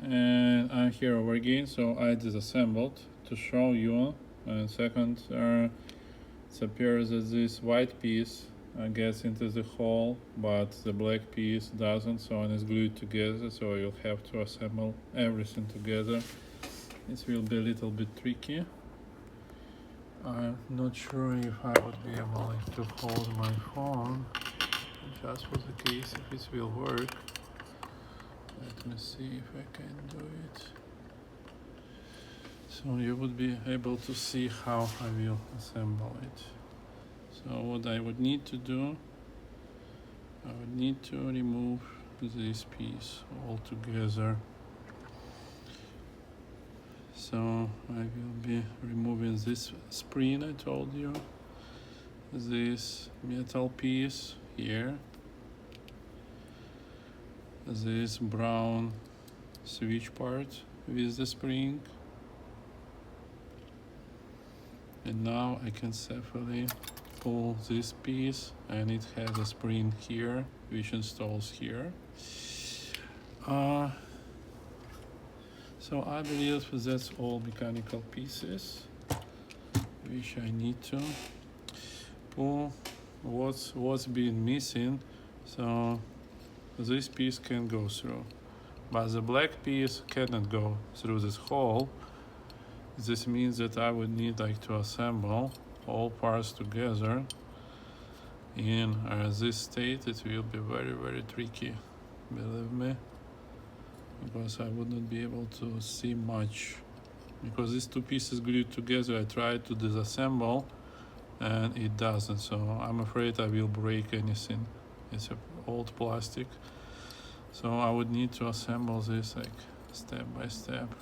and I'm here over again, so I disassembled to show you. And second, it appears that this white piece gets into the hole, but the black piece doesn't, so it is glued together, so you'll have to assemble everything together. This will be a little bit tricky. I'm not sure if I would be able to hold my phone, just for the case if it will work. Let me see if I can do it. So you would be able to see how I will assemble it. So what I would need to do, I would need to remove this piece altogether. So I will be removing this spring I told you, this metal piece here, this brown switch part with the spring, and now I can safely pull this piece, and it has a spring here which installs here. So I believe that's all mechanical pieces which I need to pull. What's been missing, so this piece can go through, but the black piece cannot go through this hole. This means that I would need to assemble all parts together. In this state, it will be very, very tricky, believe me, because I would not be able to see much. Because these two pieces glued together, I tried to disassemble and it doesn't, so I'm afraid I will break anything. It's an old plastic, so I would need to assemble this step by step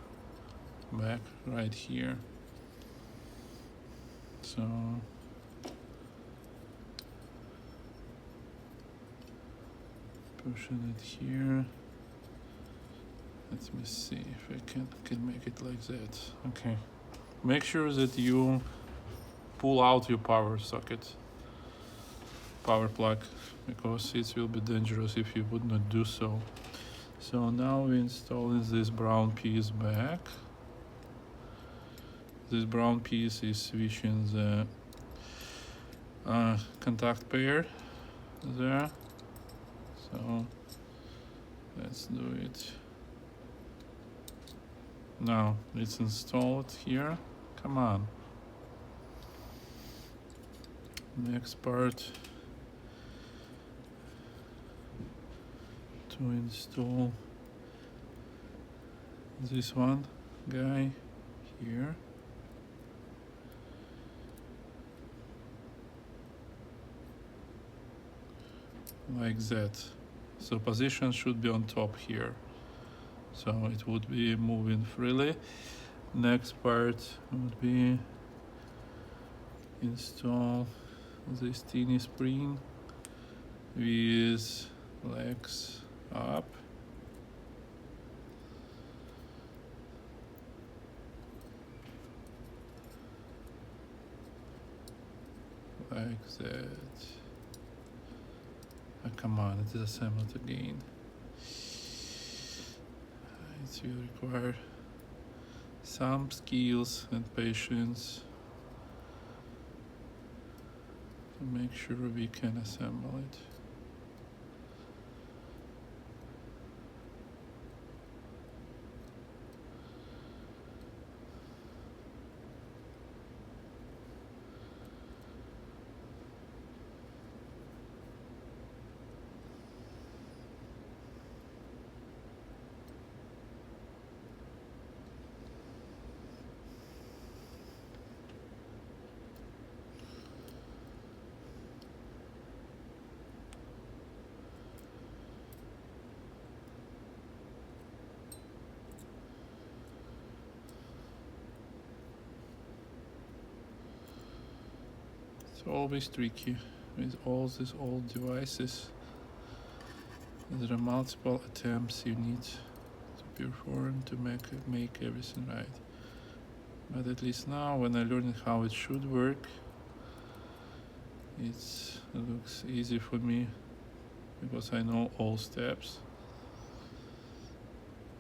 back right here. So pushing it here. Let me see if I can make it like that. Okay. Make sure that you pull out your power socket, power plug, because it will be dangerous if you would not do so. So now we're installing this brown piece back. This brown piece is switching the contact pair there. So let's do it. Now it's installed here. Come on. Next part to install this one guy here. Like that. So position should be on top here, so it would be moving freely. Next part would be install this teeny spring with legs up. Like that. Oh, come on, it is assembled again. It will require some skills and patience to make sure we can assemble it. It's always tricky with all these old devices. There are multiple attempts you need to perform to make everything right. But at least now, when I learned how it should work, it looks easy for me because I know all steps.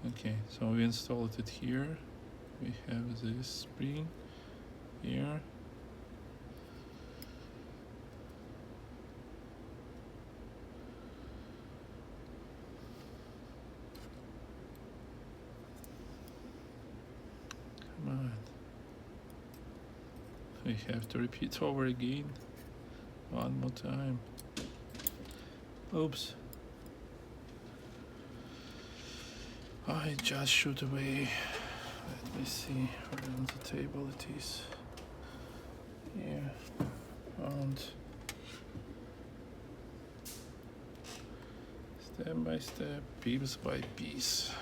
Okay, so we installed it here. We have this spring here. Come on. We have to repeat over again. One more time. Oops. I just shoot away. Let me see where on the table it is. Here. And step by step, piece by piece.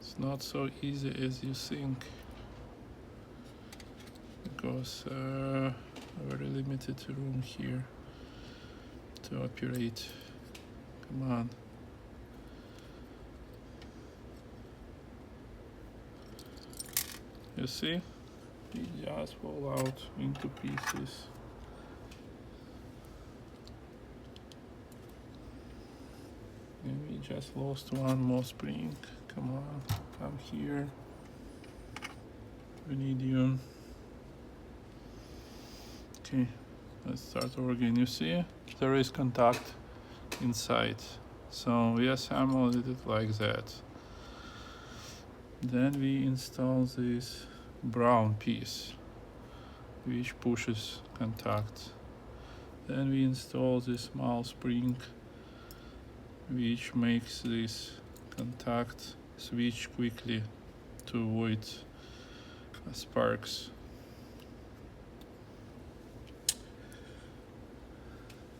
It's not so easy as you think, because very limited room here to operate. Come on. You see? It just fall out into pieces. And we just lost one more spring. Come on, come here. We need you. Okay, let's start over again. You see, there is contact inside. So we assembled it like that. Then we install this brown piece, which pushes contact. Then we install this small spring, which makes this contact switch quickly to avoid sparks.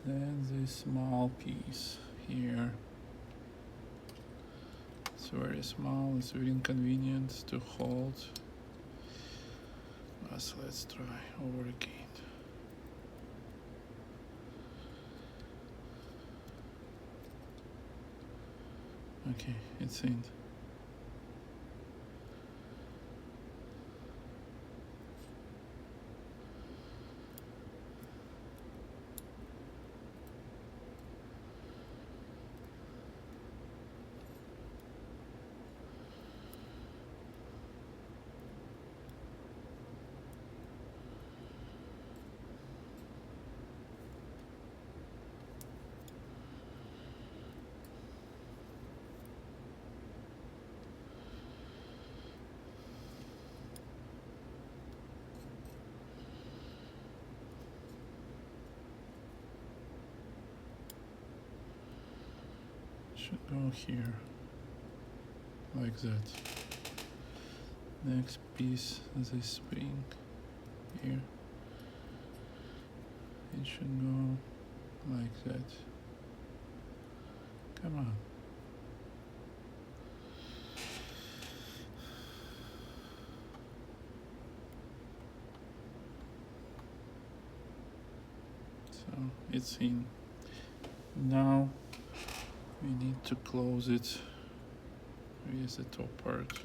Then this small piece here. It's very small, it's very inconvenient to hold. But let's try over again. Okay, it's in. Should go here, like that. Next piece, this spring here. It should go like that. Come on. So it's in. Now we need to close it with the top part.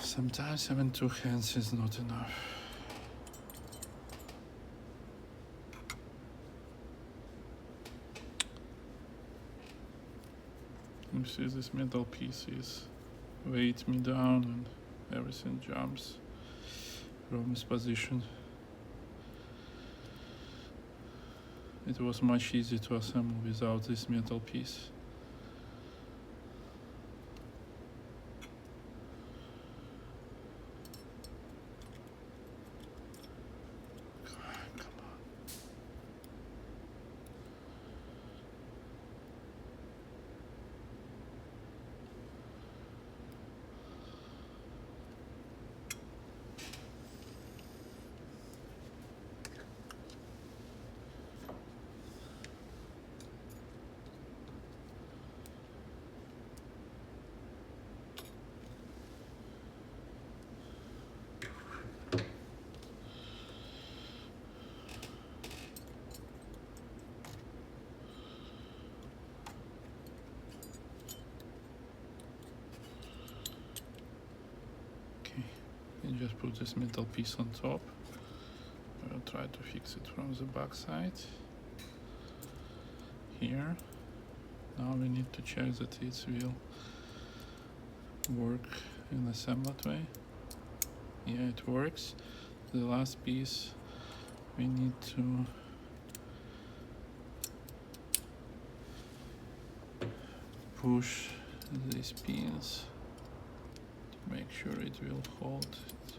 Sometimes having two hands is not enough. You see, this metal piece is weight me down and everything jumps from its position. It was much easier to assemble without this metal piece. and just put this metal piece on top. I'll try to fix it from the back side. Here. Now we need to check that it will work in assembled way. Yeah, it works. The last piece we need to push these pins to make sure it will hold it.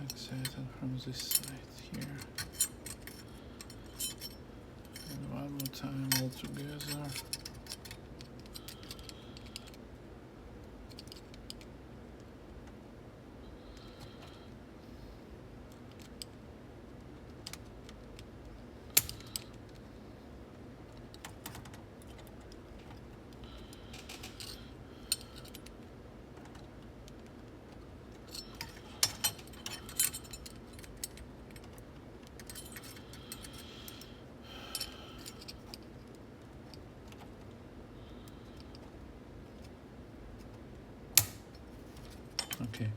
Like that, and from this side here. And one more time all together. Okay,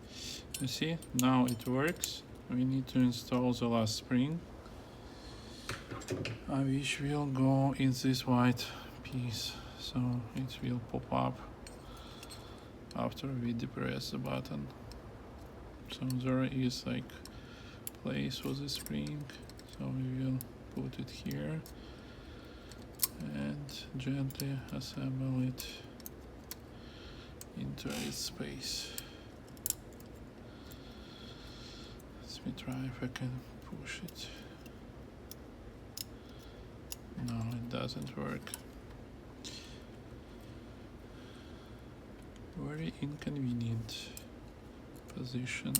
you see, now it works. We need to install the last spring, which will go in this white piece, so it will pop up after we depress the button. So there is like place for the spring, so we will put it here and gently assemble it into its space. Let me try if I can push it. No, it doesn't work. Very inconvenient position.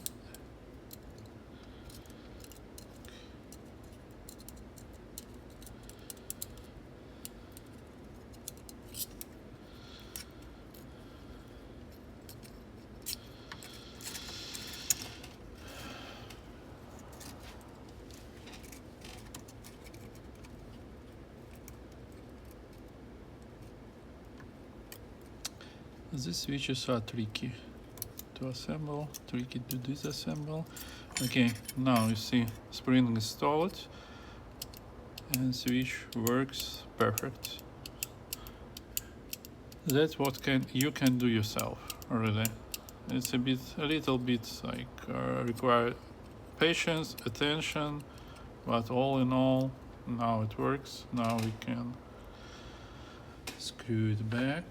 These switches are tricky to assemble, tricky to disassemble. Okay, now you see spring installed and switch works perfect. That's what you can do yourself, really. It's a little bit like require patience, attention, but all in all, now it works. Now we can screw it back.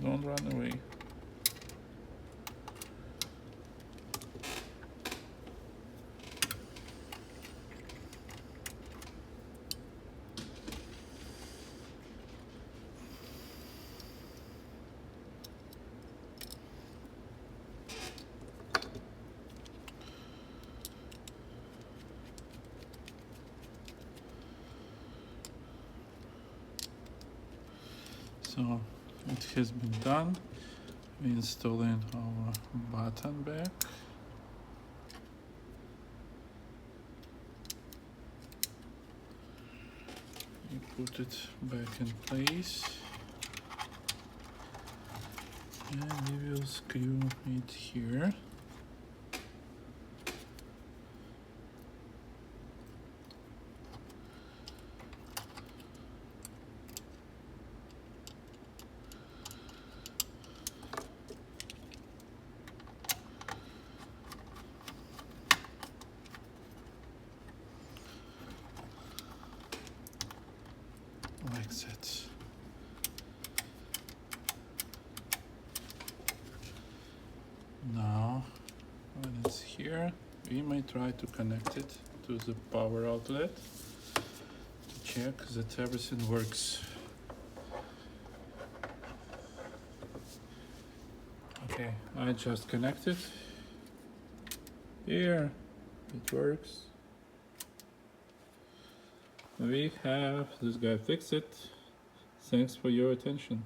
Don't run away. So it has been done. We're installing our button back. We put it back in place. And we will screw it here. Like that. Now, when it's here, we may try to connect it to the power outlet to check that everything works. Okay, I just connected. Here, it works. we have this guy fix it. Thanks for your attention.